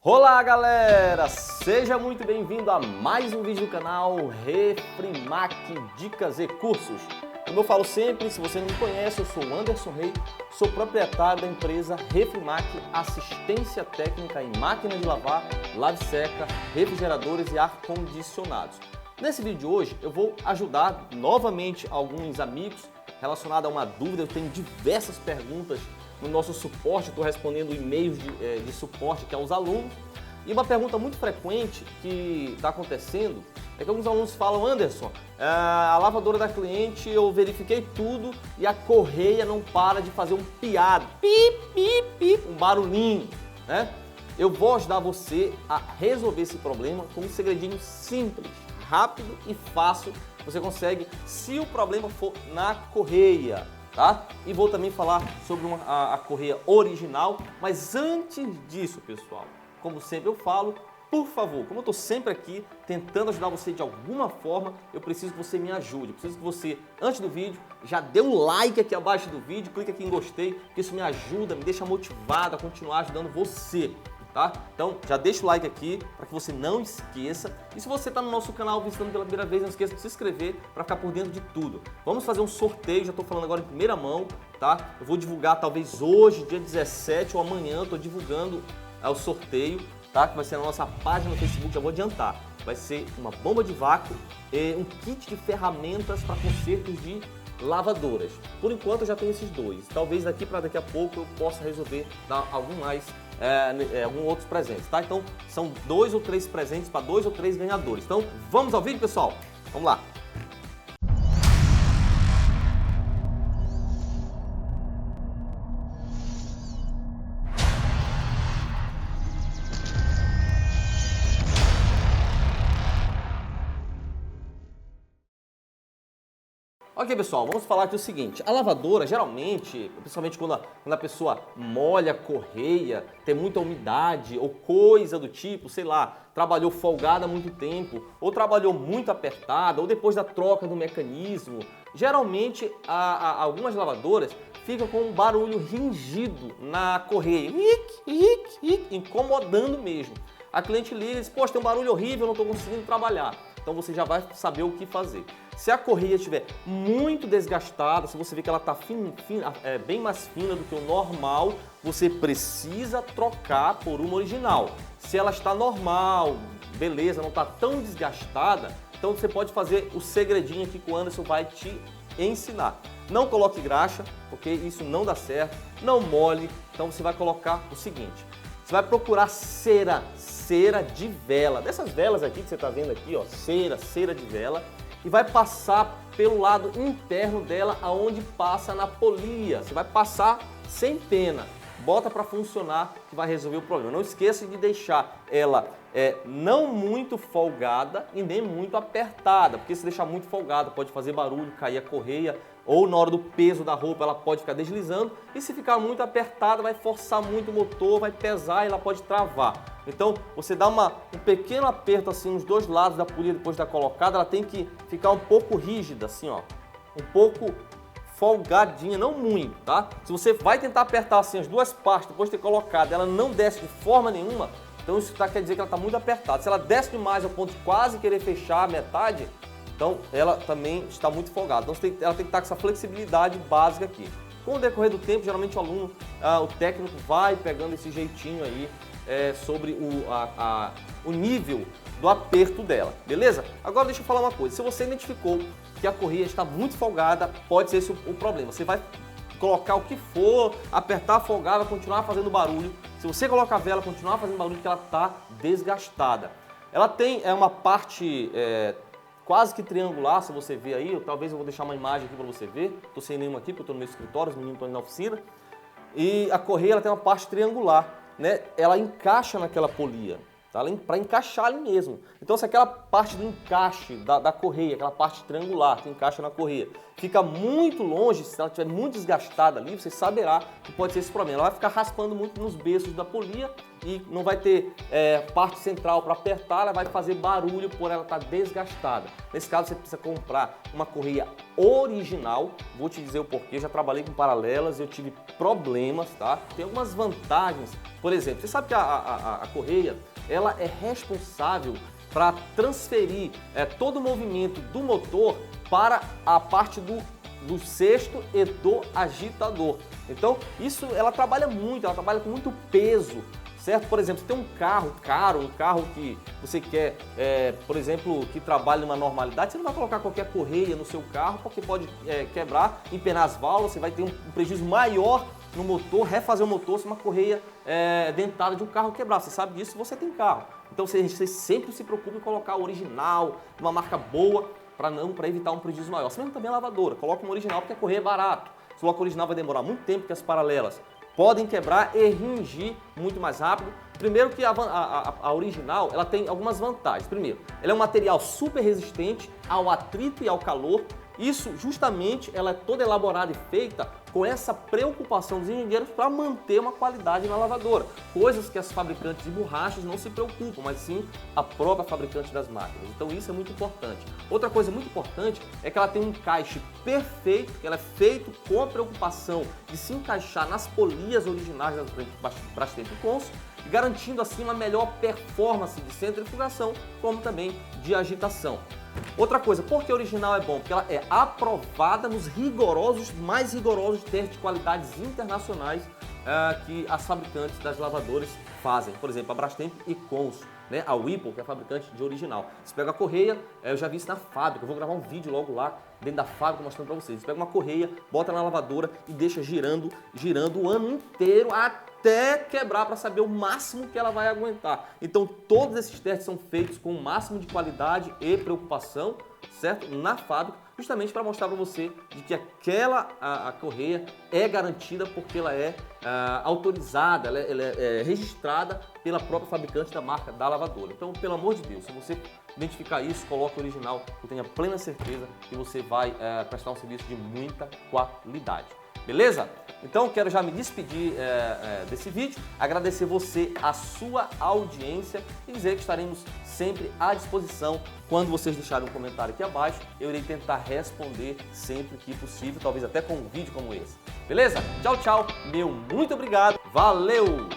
Olá galera, seja muito bem-vindo a mais um vídeo do canal Refrimac Dicas e Cursos. Como eu falo sempre, se você não me conhece, eu sou o Anderson Rey, sou proprietário da empresa Refrimac Assistência Técnica em Máquina de Lavar, Lave-Seca, Refrigeradores e Ar-Condicionados. Nesse vídeo de hoje eu vou ajudar novamente alguns amigos relacionados a uma dúvida. Eu tenho diversas perguntas no nosso suporte, estou respondendo e-mails de suporte que é os alunos. E uma pergunta muito frequente que está acontecendo é que alguns alunos falam: Anderson, a lavadora da cliente eu verifiquei tudo e a correia não para de fazer um piado, pip, pip, pip, um barulhinho, né? Eu vou ajudar você a resolver esse problema com um segredinho simples, rápido e fácil. Você consegue se o problema for na correia. Tá? E vou também falar sobre a correia original, mas antes disso, pessoal, como sempre eu falo, por favor, como eu estou sempre aqui tentando ajudar você de alguma forma, eu preciso que você me ajude. Eu preciso que você, antes do vídeo, já dê um like aqui abaixo do vídeo, clique aqui em gostei, porque isso me ajuda, me deixa motivado a continuar ajudando você. Tá? Então já deixa o like aqui para que você não esqueça. E se você está no nosso canal visitando pela primeira vez, não esqueça de se inscrever para ficar por dentro de tudo. Vamos fazer um sorteio, já estou falando agora em primeira mão, tá? Eu vou divulgar talvez hoje, dia 17 ou amanhã, estou divulgando o sorteio, tá? Que vai ser na nossa página no Facebook, já vou adiantar. Vai ser uma bomba de vácuo e um kit de ferramentas para consertos de lavadoras. Por enquanto eu já tenho esses dois. Talvez daqui a pouco eu possa resolver dar alguns outros presentes, tá? Então são 2 ou 3 presentes para 2 ou 3 ganhadores. Então vamos ao vídeo, pessoal? Vamos lá! Ok, pessoal, vamos falar aqui o seguinte: a lavadora, geralmente, principalmente quando a pessoa molha a correia, tem muita umidade ou coisa do tipo, sei lá, trabalhou folgada há muito tempo, ou trabalhou muito apertada, ou depois da troca do mecanismo, geralmente algumas lavadoras ficam com um barulho ringido na correia, incomodando mesmo. A cliente liga e diz: poxa, tem um barulho horrível, eu não estou conseguindo trabalhar. Então você já vai saber o que fazer. Se a correia estiver muito desgastada, se você vê que ela está bem mais fina do que o normal, você precisa trocar por uma original. Se ela está normal, beleza, não está tão desgastada, então você pode fazer o segredinho aqui que o Anderson vai te ensinar. Não coloque graxa, porque isso não dá certo. Não molhe. Então você vai colocar o seguinte: você vai procurar cera de vela, dessas velas aqui que você está vendo aqui, ó, cera de vela, e vai passar pelo lado interno dela, aonde passa na polia. Você vai passar sem pena, bota para funcionar que vai resolver o problema. Não esqueça de deixar ela não muito folgada e nem muito apertada, porque se deixar muito folgada pode fazer barulho, cair a correia, ou na hora do peso da roupa ela pode ficar deslizando, e se ficar muito apertada vai forçar muito o motor, vai pesar e ela pode travar. Então você dá um pequeno aperto assim nos dois lados da polia depois da colocada, ela tem que ficar um pouco rígida assim, ó, um pouco folgadinha, não muito, tá? Se você vai tentar apertar assim as duas partes depois de ter colocado, ela não desce de forma nenhuma, então isso quer dizer que ela está muito apertada. Se ela desce demais ao ponto de quase querer fechar a metade, então ela também está muito folgada. Então ela tem que estar com essa flexibilidade básica aqui. Com o decorrer do tempo, geralmente o aluno, o técnico vai pegando esse jeitinho aí sobre o nível do aperto dela, beleza? Agora deixa eu falar uma coisa: se você identificou que a correia está muito folgada, pode ser esse o problema. Você vai colocar o que for, apertar, folgar, vai continuar fazendo barulho. Se você colocar a vela, continuar fazendo barulho, porque ela está desgastada. Ela tem uma parte quase que triangular, se você ver aí, talvez eu vou deixar uma imagem aqui para você ver. Estou sem nenhuma aqui, porque eu estou no meu escritório, os meninos estão na oficina. E a correia ela tem uma parte triangular, né? Ela encaixa naquela polia, tá? Para encaixar ali mesmo. Então se aquela parte do encaixe da correia, aquela parte triangular que encaixa na correia, fica muito longe, se ela estiver muito desgastada ali, você saberá que pode ser esse problema. Ela vai ficar raspando muito nos beiços da polia e não vai ter parte central para apertar, ela vai fazer barulho por ela estar desgastada. Nesse caso, você precisa comprar uma correia original. Vou te dizer o porquê, já trabalhei com paralelas, eu tive problemas, tá? Tem algumas vantagens. Por exemplo, você sabe que a correia, ela é responsável para transferir todo o movimento do motor para a parte do cesto e do agitador. Então, isso ela trabalha muito, ela trabalha com muito peso, certo? Por exemplo, você tem um carro caro, um carro que você quer, por exemplo, que trabalhe numa normalidade, você não vai colocar qualquer correia no seu carro, porque pode quebrar, empenar as válvulas, você vai ter um prejuízo maior no motor, refazer o motor se uma correia dentada de um carro quebrar. Você sabe disso se você tem carro. Então, você sempre se preocupe em colocar o original, uma marca boa, para evitar um prejuízo maior. Assim mesmo também a lavadora, coloca uma original porque a correia é barato. Se coloca original vai demorar muito tempo, porque as paralelas podem quebrar e ringir muito mais rápido. Primeiro que a original ela tem algumas vantagens. Primeiro, ela é um material super resistente ao atrito e ao calor. Isso justamente ela é toda elaborada e feita com essa preocupação dos engenheiros para manter uma qualidade na lavadora. Coisas que as fabricantes de borrachas não se preocupam, mas sim a própria fabricante das máquinas. Então isso é muito importante. Outra coisa muito importante é que ela tem um encaixe perfeito, que ela é feito com a preocupação de se encaixar nas polias originais das Brastemp e Consul, garantindo assim uma melhor performance de centrifugação, como também de agitação. Outra coisa, por que original é bom? Porque ela é aprovada nos mais rigorosos testes de qualidades internacionais que as fabricantes das lavadoras fazem. Por exemplo, a Brastemp e Consul, né? A Whirlpool, que é a fabricante de original. Você pega a correia, eu já vi isso na fábrica, eu vou gravar um vídeo logo lá dentro da fábrica mostrando para vocês. Você pega uma correia, bota na lavadora e deixa girando o ano inteiro até quebrar para saber o máximo que ela vai aguentar. Então todos esses testes são feitos com o máximo de qualidade e preocupação, certo? Na fábrica, justamente para mostrar para você de que a correia é garantida porque ela é autorizada, ela é registrada pela própria fabricante da marca da lavadora. Então, pelo amor de Deus, se você identificar isso, coloque o original, eu tenho a plena certeza que você vai prestar um serviço de muita qualidade. Beleza? Então, quero já me despedir desse vídeo, agradecer você, a sua audiência e dizer que estaremos sempre à disposição. Quando vocês deixarem um comentário aqui abaixo, eu irei tentar responder sempre que possível, talvez até com um vídeo como esse. Beleza? Tchau, tchau, meu muito obrigado, valeu!